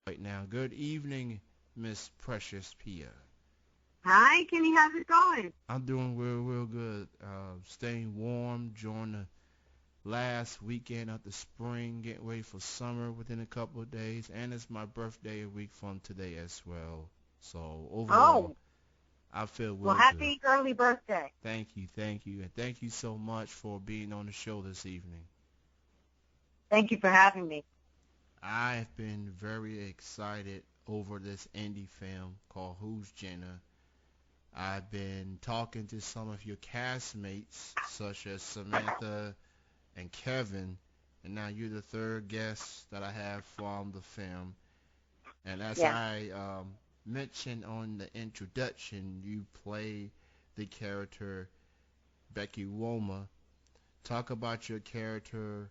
right now. Good evening, Miss Precious Pia. Hi, Kenny. How's it going? I'm doing real good. Staying warm during the last weekend of the spring, getting ready for summer within a couple of days, and it's my birthday a week from today as well. So overall, Oh, I feel well, real good. happy early birthday. Thank you, and thank you so much for being on the show this evening. Thank you for having me. I've been very excited over this indie film called Who's Jenna. I've been talking to some of your castmates, such as Samantha and Kevin, and now you're the third guest that I have from the film. And as Yeah. I mentioned on the introduction, you play the character Becky Woma. Talk about your character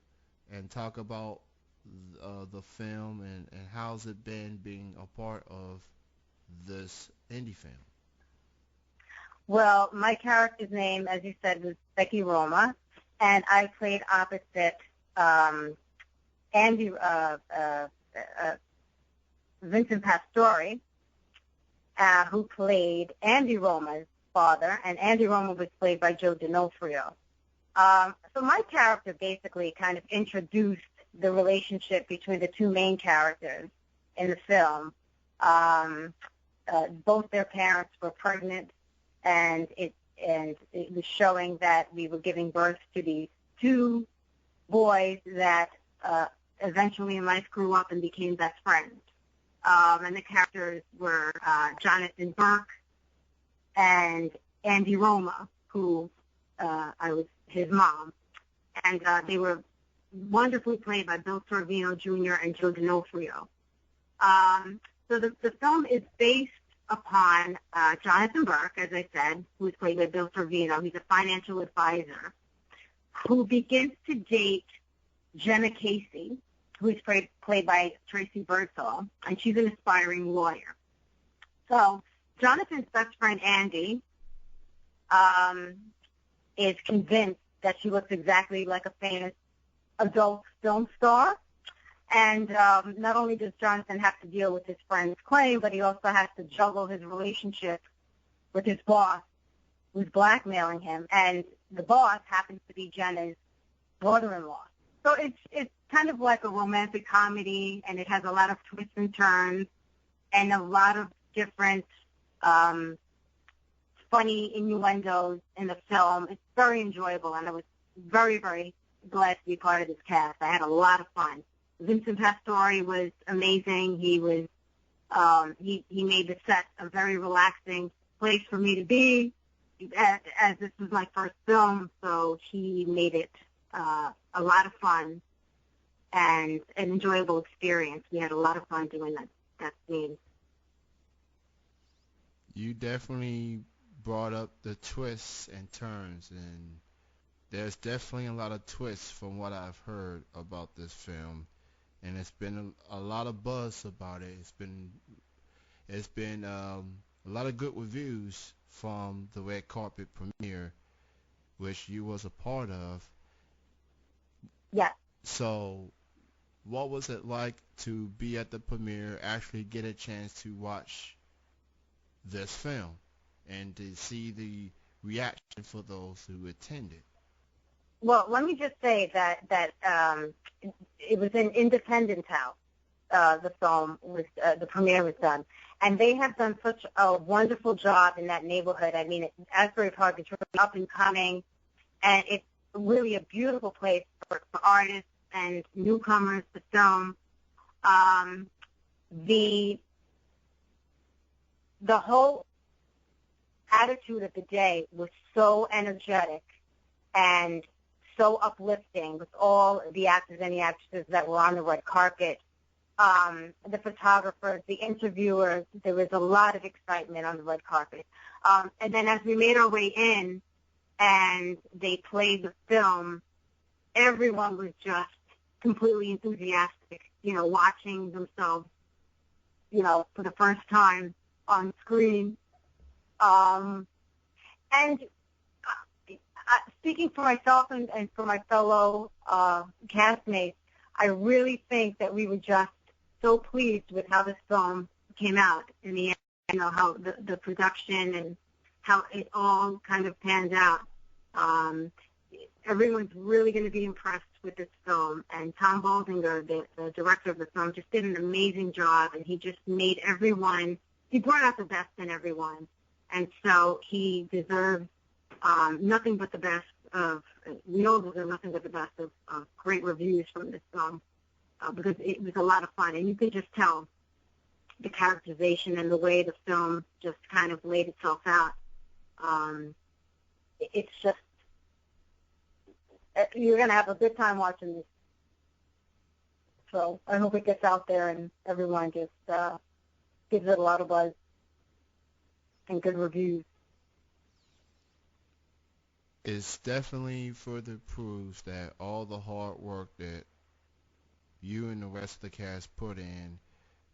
and talk about the film and how's it been being a part of this indie film. Well, my character's name, as you said, was Becky Roma, and I played opposite Andy Vincent Pastore, who played Andy Roma's father, and Andy Roma was played by Joe D'Onofrio. So my character basically kind of introduced the relationship between the two main characters in the film. Both their parents were pregnant, and it was showing that we were giving birth to these two boys that eventually in life grew up and became best friends. And the characters were Jonathan Burke and Andy Roma, who I was his mom. And they were wonderfully played by Bill Sorvino Jr. and Joe D'Onofrio. So the film is based upon Jonathan Burke, as I said, who is played by Bill Sorvino. He's a financial advisor who begins to date Jenna Casey, who is played by Tracy Birdsall, and she's an aspiring lawyer. So Jonathan's best friend, Andy, is convinced that she looks exactly like a famous adult film star. And not only does Jonathan have to deal with his friend's claim, but he also has to juggle his relationship with his boss, who's blackmailing him. And the boss happens to be Jenna's brother-in-law. So it's kind of like a romantic comedy, and it has a lot of twists and turns and a lot of different funny innuendos in the film. It's very enjoyable, and I was very, very glad to be part of this cast. I had a lot of fun. Vincent Pastore was amazing. He was he made the set a very relaxing place for me to be, as this was my first film, so he made it a lot of fun and an enjoyable experience. We had a lot of fun doing that scene. You definitely brought up the twists and turns, and there's definitely a lot of twists from what I've heard about this film, and it's been a lot of buzz about it. It's been a lot of good reviews from the red carpet premiere, which you was a part of. Yes. So, what was it like to be at the premiere, actually get a chance to watch this film, and to see the reaction for those who attended? Well, let me just say that it was in Independence House. The film was the premiere was done, and they have done such a wonderful job in that neighborhood. I mean, Asbury Park is really up and coming, and it's really a beautiful place for artists and newcomers to film. The whole attitude of the day was so energetic and so uplifting with all the actors and the actresses that were on the red carpet. The photographers, the interviewers, there was a lot of excitement on the red carpet. And then as we made our way in and they played the film, everyone was just completely enthusiastic, watching themselves, for the first time on screen. And speaking for myself and for my fellow castmates, I really think that we were just so pleased with how this film came out in the end, how the production and how it all kind of panned out. Um, Everyone's really going to be impressed with this film, and Tom Baldinger, the director of the film, just did an amazing job, and he just made he brought out the best in everyone, and so he deserves nothing but the best we all deserve nothing but the best of great reviews from this film, because it was a lot of fun, and you could just tell the characterization and the way the film just kind of laid itself out. It's just, you're going to have a good time watching this. So I hope it gets out there and everyone just gives it a lot of buzz and good reviews. It's definitely further proves that all the hard work that you and the rest of the cast put in,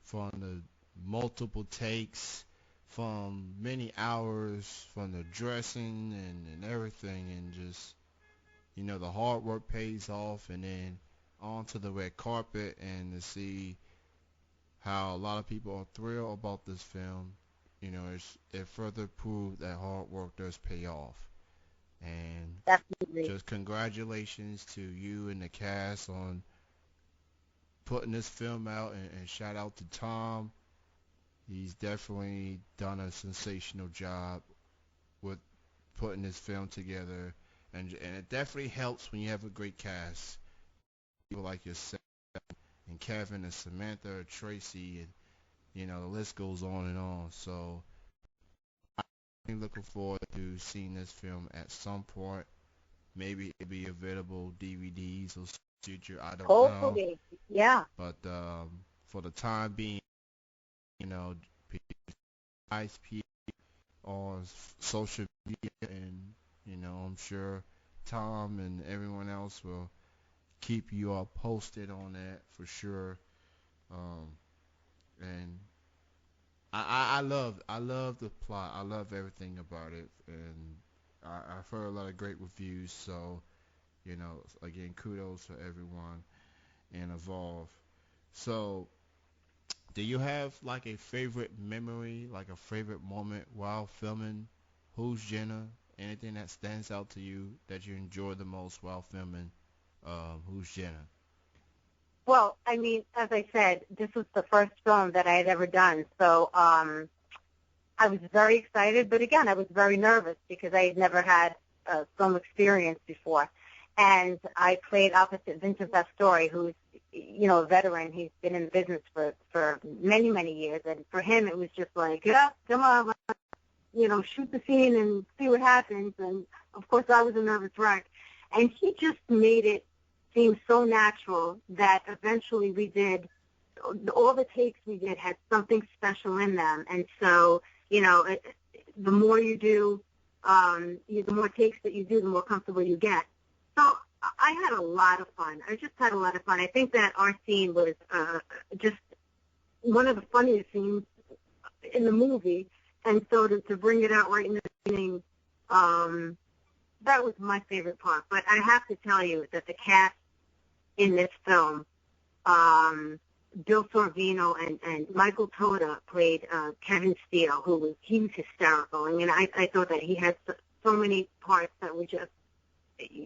from the multiple takes, from many hours, from the dressing and everything, and just, the hard work pays off, and then onto the red carpet, and to see how a lot of people are thrilled about this film, it further proves that hard work does pay off. And Definitely. just congratulations to you and the cast on putting this film out, and shout out to Tom. He's definitely done a sensational job with putting this film together, and it definitely helps when you have a great cast. People like yourself and Kevin and Samantha, Tracy, and the list goes on and on. So I'm looking forward to seeing this film at some point. Maybe it'll be available DVDs or future. I don't know. Hopefully, yeah. But for the time being, you know, Ice P on social media, and I'm sure Tom and everyone else will keep you all posted on that for sure. Um, and I love the plot. I love everything about it, and I've heard a lot of great reviews. So again, kudos to everyone and Evolve. So, do you have like a favorite memory, like a favorite moment while filming Who's Jenna? Anything that stands out to you that you enjoy the most while filming Who's Jenna? Well, I mean, as I said, this was the first film that I had ever done, so I was very excited, but again, I was very nervous because I had never had film experience before. And I played opposite Vincent Pastore, who's, a veteran. He's been in the business for many, many years. And for him, it was just like, yeah, come on, shoot the scene and see what happens. And, of course, I was a nervous wreck. And he just made it seem so natural that eventually we did, all the takes we did had something special in them. And so, the more you do, the more takes that you do, the more comfortable you get. So I had a lot of fun. I just had a lot of fun. I think that our scene was just one of the funniest scenes in the movie, and so to bring it out right in the beginning, that was my favorite part. But I have to tell you that the cast in this film, Bill Sorvino and Michael Toda played Kevin Steele, he was hysterical. I mean, I thought that he had so many parts that were just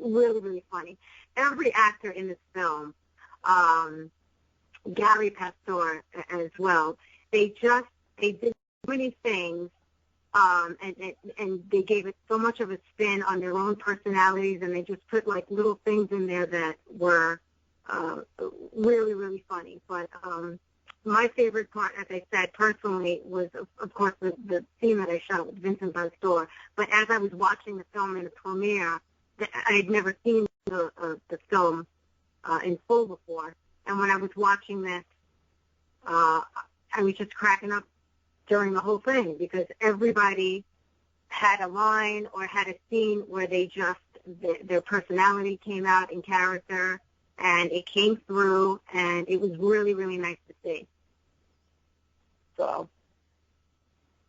really, really funny. Every actor in this film, Gary Pastor as well, they did so many things, and they gave it so much of a spin on their own personalities, and they just put like little things in there that were really, really funny. But my favorite part, as I said, personally, was, of course, the scene that I shot with Vincent Pastore. But as I was watching the film in the premiere, I had never seen the film in full before. And when I was watching this, I was just cracking up during the whole thing because everybody had a line or had a scene where their personality came out in character, and it came through, and it was really, really nice to see. So,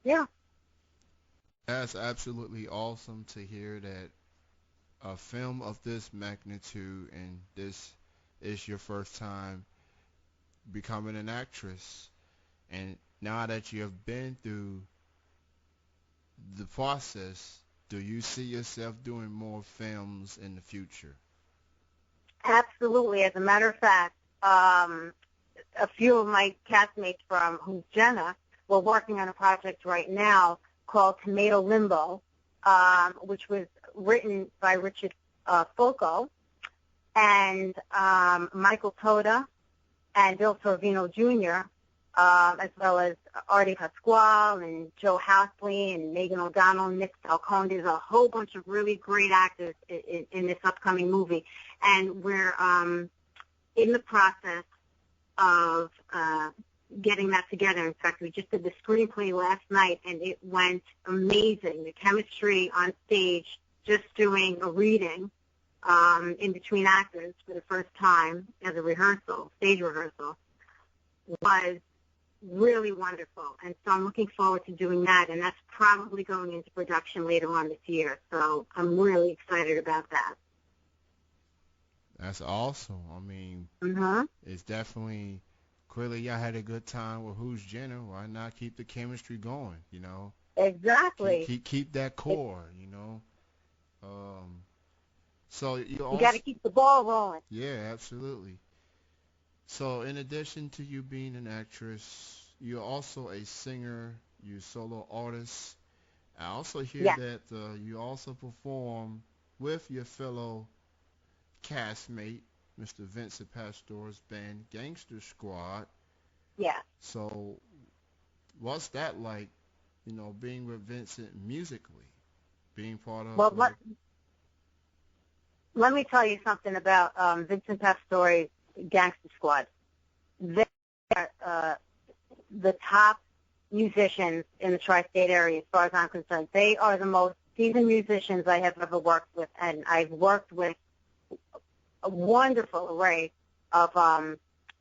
yeah. That's absolutely awesome to hear that a film of this magnitude, and this is your first time becoming an actress, and now that you have been through the process, do you see yourself doing more films in the future? Absolutely. As a matter of fact, a few of my castmates from Who's Jenna, we're working on a project right now called Tomato Limbo, which was written by Richard Fulco and Michael Toda and Bill Sorvino Jr., as well as Artie Pasquale and Joe Housley and Megan O'Donnell and Nick Falcone. There's a whole bunch of really great actors in this upcoming movie. And we're in the process of getting that together. In fact, we just did the screenplay last night, and it went amazing. The chemistry on stage, just doing a reading in between actors for the first time as a rehearsal, stage rehearsal, was really wonderful. And so I'm looking forward to doing that, and that's probably going into production later on this year. So I'm really excited about that. That's awesome. I mean, it's definitely, clearly y'all had a good time with Who's Jenna. Why not keep the chemistry going, you know? Exactly. Keep that core, you know? So you You got to keep the ball rolling. Yeah, absolutely. So in addition to you being an actress, you're also a singer, you're a solo artist. I also hear that you also perform with your fellow castmate, Mr. Vincent Pastor's band Gangster Squad. Yeah. So what's that like, you know, being with Vincent musically, being part of... Well, let me tell you something about Vincent Pastore's Gangster Squad. They are the top musicians in the tri-state area as far as I'm concerned. They are the most seasoned musicians I have ever worked with, and I've worked with a wonderful array of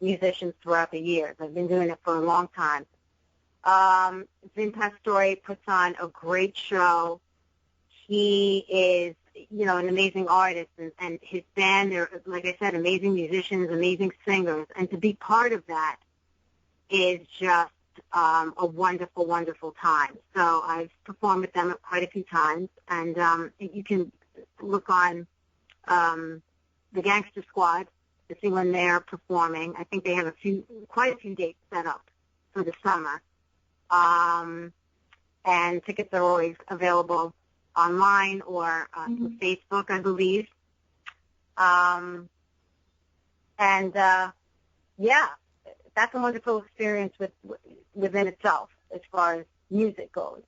musicians throughout the years. I've been doing it for a long time. Vin Pastore puts on a great show. He is, you know, an amazing artist, and his band, they're, like I said, amazing musicians, amazing singers, and to be part of that is just a wonderful, wonderful time. So I've performed with them quite a few times, and you can look on the Gangster Squad to see when they're performing. I think they have quite a few dates set up for the summer, and tickets are always available online or through Facebook, I believe. Yeah, that's a wonderful experience within itself as far as music goes.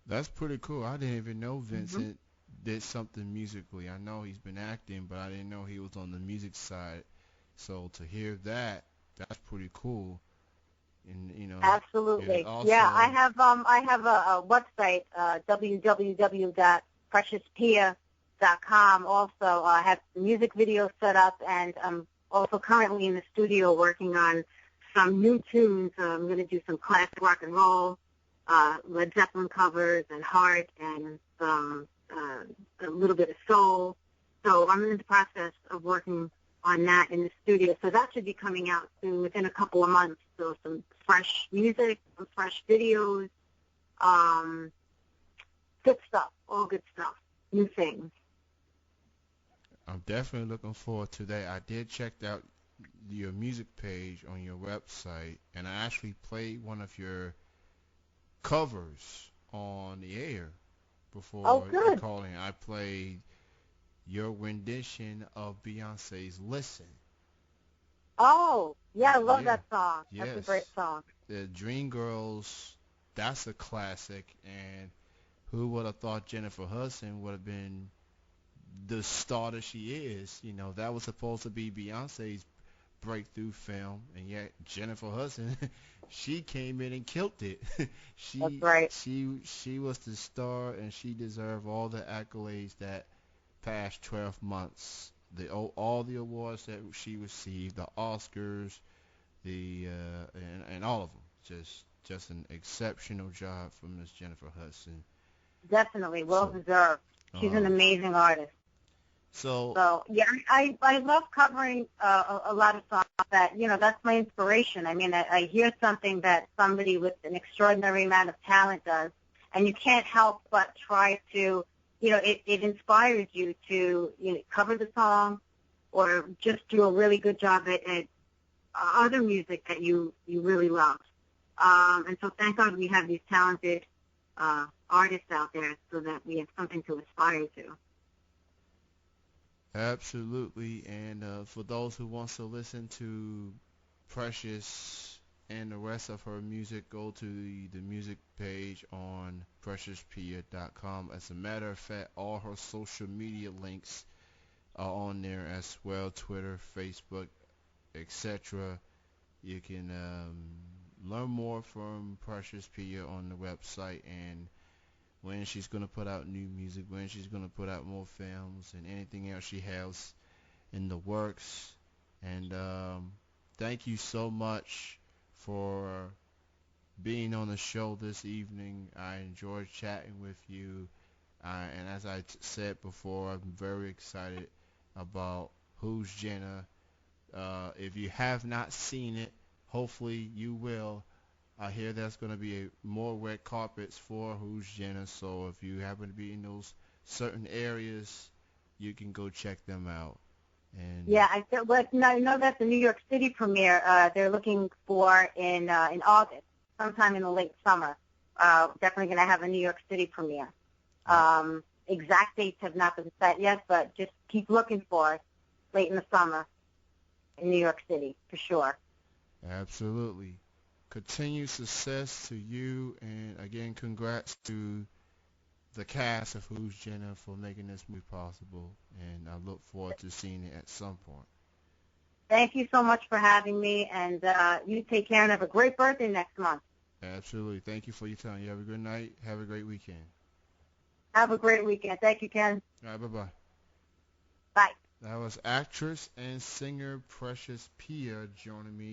That's pretty cool. I didn't even know Vincent did something musically. I know he's been acting, but I didn't know he was on the music side. So to hear that, that's pretty cool. And you know, absolutely. also, yeah, I have a website, www.preciouspia.com. Also, I have music videos set up, and I'm also currently in the studio working on some new tunes. I'm going to do some classic rock and roll, Led Zeppelin covers, and Heart, and a little bit of soul. So I'm in the process of working on that in the studio. So that should be coming out soon, within a couple of months. So some fresh music, some fresh videos, good stuff, all good stuff, new things. I'm definitely looking forward to that. I did check out your music page on your website, and I actually played one of your covers on the air before the calling. I played your rendition of Beyonce's "Listen." Oh, yeah, I love that song. Yes. That's a great song. The Dreamgirls, that's a classic, and who would have thought Jennifer Hudson would have been the star that she is? You know, that was supposed to be Beyonce's breakthrough film, and yet Jennifer Hudson, she came in and killed it. That's right. She was the star, and she deserved all the accolades that past 12 months. All the awards that she received, the Oscars, and all of them. Just an exceptional job from Miss Jennifer Hudson. Definitely, well deserved. She's an amazing artist. So, So yeah, I love covering a lot of songs that, that's my inspiration. I mean, I hear something that somebody with an extraordinary amount of talent does, and you can't help but try to, it inspires you to, cover the song or just do a really good job at other music that you really love. And so thank God we have these talented artists out there so that we have something to aspire to. absolutely. And for those who wants to listen to Precious and the rest of her music, go to the music page on preciouspia.com. As a matter of fact, all her social media links are on there as well, Twitter, Facebook, etc. You can learn more from Precious Pia on the website, and when she's going to put out new music, when she's going to put out more films, and anything else she has in the works. And thank you so much for being on the show this evening. I enjoyed chatting with you. And as I said before, I'm very excited about Who's Jenna. If you have not seen it, hopefully you will. I hear there's going to be more red carpets for Who's Jenna, so if you happen to be in those certain areas, you can go check them out. And Yeah, I know that's the New York City premiere. They're looking for in August, sometime in the late summer. Definitely going to have a New York City premiere. Exact dates have not been set yet, but just keep looking for it late in the summer in New York City for sure. absolutely. Continued success to you, and again, congrats to the cast of Who's Jenna for making this movie possible, and I look forward to seeing it at some point. Thank you so much for having me, and you take care and have a great birthday next month. Absolutely. Thank you for your time. You have a good night. Have a great weekend. Have a great weekend. Thank you, Ken. All right, bye-bye. Bye. That was actress and singer Precious Pia joining me.